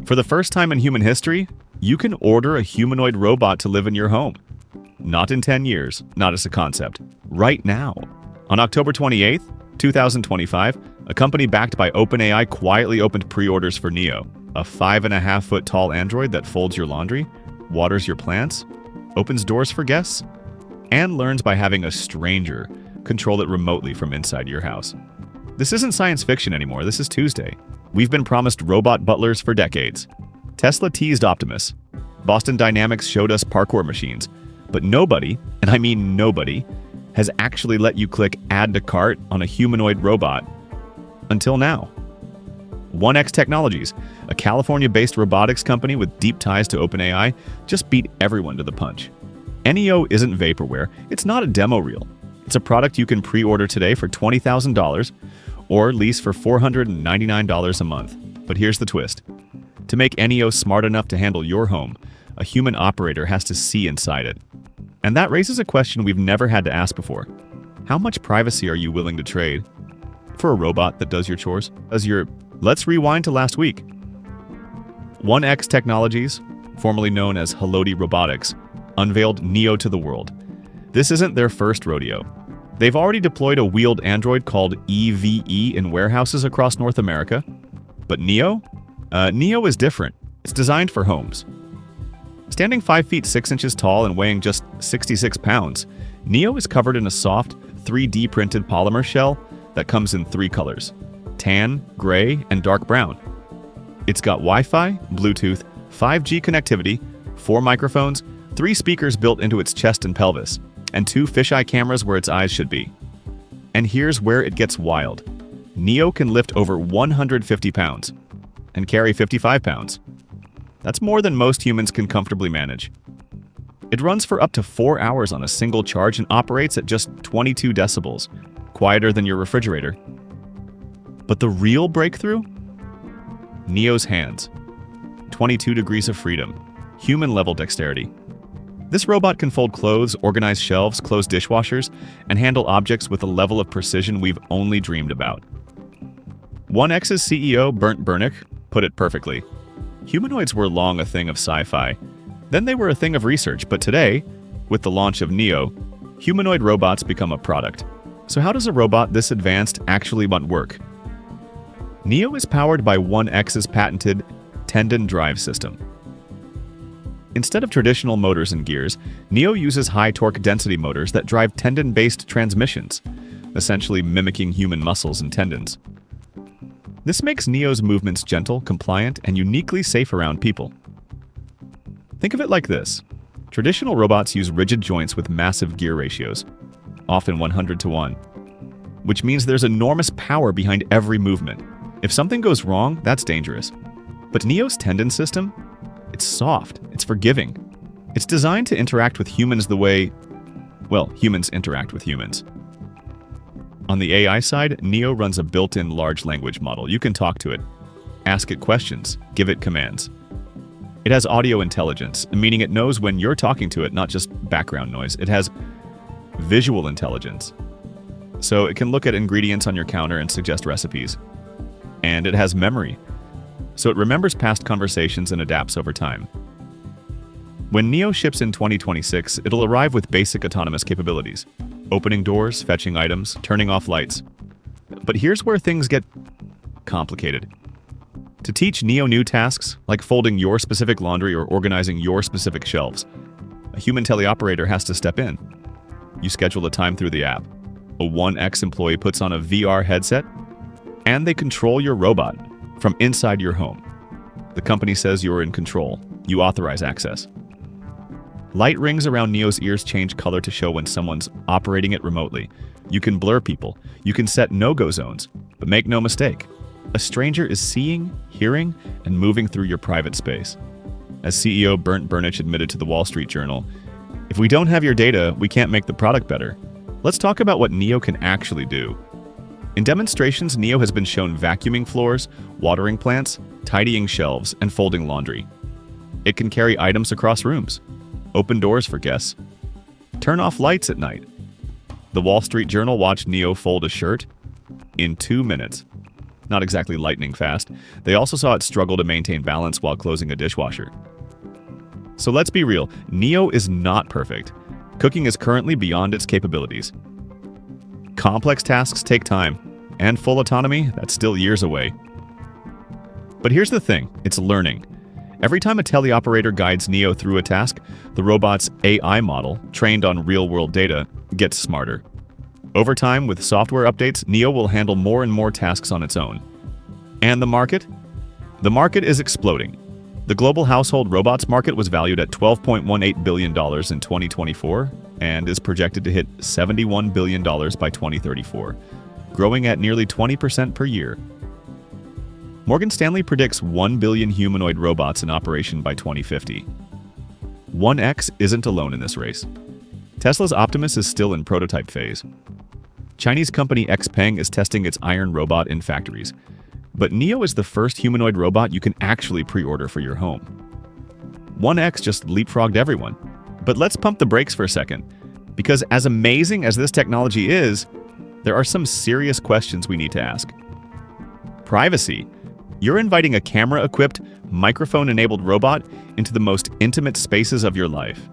For the first time in human history, you can order a humanoid robot to live in your home. Not in 10 years, not as a concept. Right now. On October 28th, 2025, a company backed by OpenAI quietly opened pre-orders for Neo, a 5.5-foot tall android that folds your laundry, waters your plants, opens doors for guests, and learns by having a stranger control it remotely from inside your house. This isn't science fiction anymore, this is Tuesday. We've been promised robot butlers for decades. Tesla teased Optimus. Boston Dynamics showed us parkour machines. But nobody, and I mean nobody, has actually let you click Add to Cart on a humanoid robot. Until now. 1X Technologies, a California-based robotics company with deep ties to OpenAI, just beat everyone to the punch. Neo isn't vaporware, it's not a demo reel. It's a product you can pre-order today for $20,000 or lease for $499 a month. But here's the twist. To make Neo smart enough to handle your home, a human operator has to see inside it. And that raises a question we've never had to ask before. How much privacy are you willing to trade for a robot that does your chores? Let's rewind to last week. 1X Technologies, formerly known as Robotics, unveiled Neo to the world. This isn't their first rodeo. They've already deployed a wheeled android called EVE in warehouses across North America. But Neo? Neo is different. It's designed for homes. Standing 5 feet 6 inches tall and weighing just 66 pounds, Neo is covered in a soft, 3D printed polymer shell that comes in 3 colors: tan, gray, and dark brown. It's got Wi-Fi, Bluetooth, 5G connectivity, 4 microphones, 3 speakers built into its chest and pelvis, and 2 fisheye cameras where its eyes should be. And here's where it gets wild. Neo can lift over 150 pounds and carry 55 pounds. That's more than most humans can comfortably manage. It runs for up to 4 hours on a single charge and operates at just 22 decibels, quieter than your refrigerator. But the real breakthrough? Neo's hands. 22 degrees of freedom. Human-level dexterity. This robot can fold clothes, organize shelves, close dishwashers, and handle objects with a level of precision we've only dreamed about. 1X's CEO, Bernd Bernick, put it perfectly. Humanoids were long a thing of sci-fi. Then they were a thing of research, but today, with the launch of Neo, humanoid robots become a product. So how does a robot this advanced actually work? Neo is powered by 1X's patented tendon-drive system. Instead of traditional motors and gears, Neo uses high-torque density motors that drive tendon-based transmissions, essentially mimicking human muscles and tendons. This makes Neo's movements gentle, compliant, and uniquely safe around people. Think of it like this. Traditional robots use rigid joints with massive gear ratios, often 100-to-1, which means there's enormous power behind every movement. If something goes wrong, that's dangerous. But Neo's tendon system? It's soft, it's forgiving. It's designed to interact with humans the way, well, humans interact with humans. On the AI side, Neo runs a built-in large language model. You can talk to it, ask it questions, give it commands. It has audio intelligence, meaning it knows when you're talking to it, not just background noise. It has visual intelligence, so it can look at ingredients on your counter and suggest recipes. And it has memory, so it remembers past conversations and adapts over time. When Neo ships in 2026, it'll arrive with basic autonomous capabilities. Opening doors, fetching items, turning off lights. But here's where things get complicated. To teach Neo new tasks, like folding your specific laundry or organizing your specific shelves, a human teleoperator has to step in. You schedule a time through the app. A 1X employee puts on a VR headset, and they control your robot from inside your home. The company says you're in control. You authorize access. Light rings around Neo's ears change color to show when someone's operating it remotely. You can blur people. You can set no-go zones. But make no mistake, a stranger is seeing, hearing, and moving through your private space. As CEO Bernd Bernick admitted to the Wall Street Journal, if we don't have your data, we can't make the product better. Let's talk about what Neo can actually do. In demonstrations, Neo has been shown vacuuming floors, watering plants, tidying shelves, and folding laundry. It can carry items across rooms, open doors for guests, turn off lights at night. The Wall Street Journal watched Neo fold a shirt in 2 minutes. not exactly lightning fast. They also saw it struggle to maintain balance while closing a dishwasher. So let's be real, Neo is not perfect. Cooking is currently beyond its capabilities. Complex tasks take time, and full autonomy, that's still years away. But here's the thing, it's learning. Every time a teleoperator guides Neo through a task, the robot's AI model, trained on real-world data, gets smarter. Over time, with software updates, Neo will handle more and more tasks on its own. And the market? The market is exploding. The global household robots market was valued at $12.18 billion in 2024 and is projected to hit $71 billion by 2034, growing at nearly 20% per year. Morgan Stanley predicts 1 billion humanoid robots in operation by 2050. 1X isn't alone in this race. Tesla's Optimus is still in prototype phase. Chinese company XPeng is testing its iron robot in factories. But Neo is the first humanoid robot you can actually pre-order for your home. 1X just leapfrogged everyone. But let's pump the brakes for a second, because as amazing as this technology is, there are some serious questions we need to ask. Privacy. You're inviting a camera-equipped, microphone-enabled robot into the most intimate spaces of your life.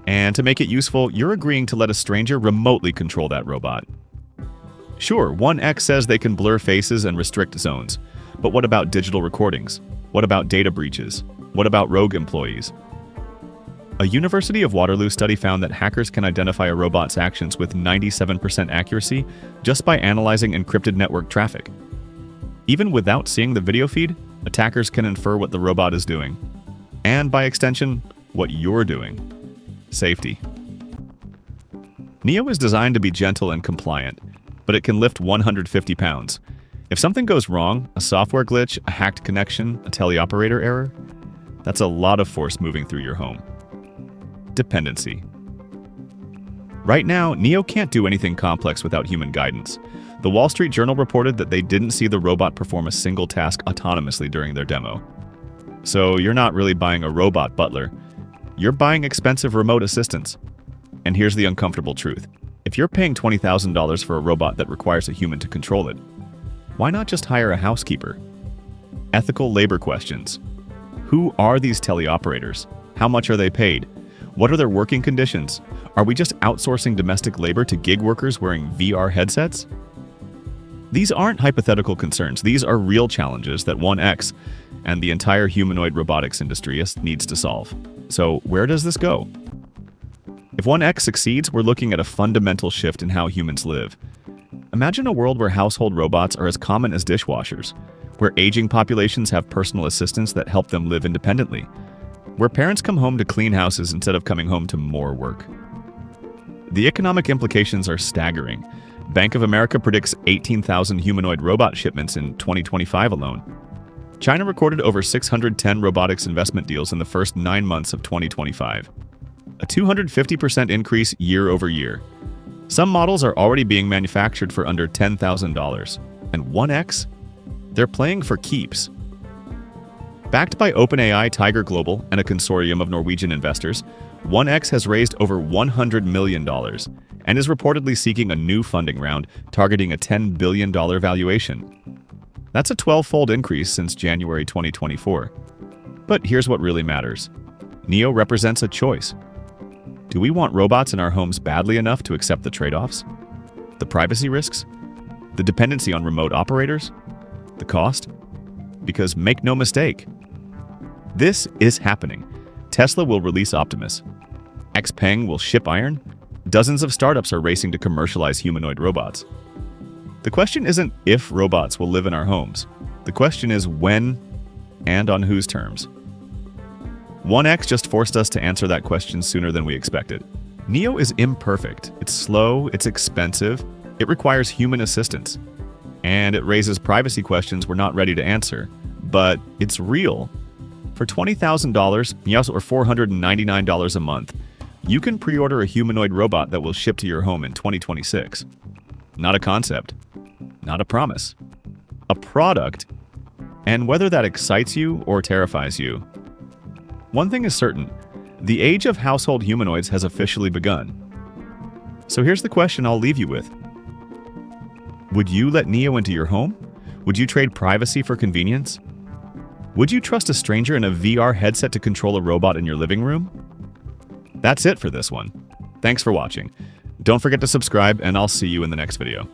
And to make it useful, you're agreeing to let a stranger remotely control that robot. Sure, 1X says they can blur faces and restrict zones. But what about digital recordings? What about data breaches? What about rogue employees? A University of Waterloo study found that hackers can identify a robot's actions with 97% accuracy just by analyzing encrypted network traffic. Even without seeing the video feed, attackers can infer what the robot is doing. And by extension, what you're doing. Safety. Neo is designed to be gentle and compliant, but it can lift 150 pounds. If something goes wrong, a software glitch, a hacked connection, a teleoperator error, that's a lot of force moving through your home. Dependency. Right now, Neo can't do anything complex without human guidance. The Wall Street Journal reported that they didn't see the robot perform a single task autonomously during their demo. So you're not really buying a robot Butler. You're buying expensive remote assistance. And here's the uncomfortable truth. If you're paying $20,000 for a robot that requires a human to control it, why not just hire a housekeeper? Ethical labor questions. Who are these teleoperators? How much are they paid? What are their working conditions? Are we just outsourcing domestic labor to gig workers wearing VR headsets? These aren't hypothetical concerns. These are real challenges that 1X and the entire humanoid robotics industry needs to solve. So where does this go? If 1X succeeds, we're looking at a fundamental shift in how humans live. Imagine a world where household robots are as common as dishwashers, where aging populations have personal assistants that help them live independently, where parents come home to clean houses instead of coming home to more work. The economic implications are staggering. Bank of America predicts 18,000 humanoid robot shipments in 2025 alone. China recorded over 610 robotics investment deals in the first 9 months of 2025. A 250% increase year over year. Some models are already being manufactured for under $10,000. And 1X? They're playing for keeps. Backed by OpenAI, Tiger Global, and a consortium of Norwegian investors, 1X has raised over $100 million and is reportedly seeking a new funding round targeting a $10 billion valuation. That's a 12-fold increase since January 2024. But here's what really matters. Neo represents a choice. Do we want robots in our homes badly enough to accept the trade-offs? The privacy risks? The dependency on remote operators? The cost? Because make no mistake, this is happening. Tesla will release Optimus. XPeng will ship iron. Dozens of startups are racing to commercialize humanoid robots. The question isn't if robots will live in our homes. The question is when and on whose terms. 1X just forced us to answer that question sooner than we expected. Neo is imperfect. It's slow, it's expensive, it requires human assistance. And it raises privacy questions we're not ready to answer. But it's real. For $20,000, yes, or $499 a month, you can pre-order a humanoid robot that will ship to your home in 2026. Not a concept. Not a promise. A product. And whether that excites you or terrifies you, one thing is certain, the age of household humanoids has officially begun. So here's the question I'll leave you with. Would you let Neo into your home? Would you trade privacy for convenience? Would you trust a stranger in a VR headset to control a robot in your living room? That's it for this one. Thanks for watching. Don't forget to subscribe, and I'll see you in the next video.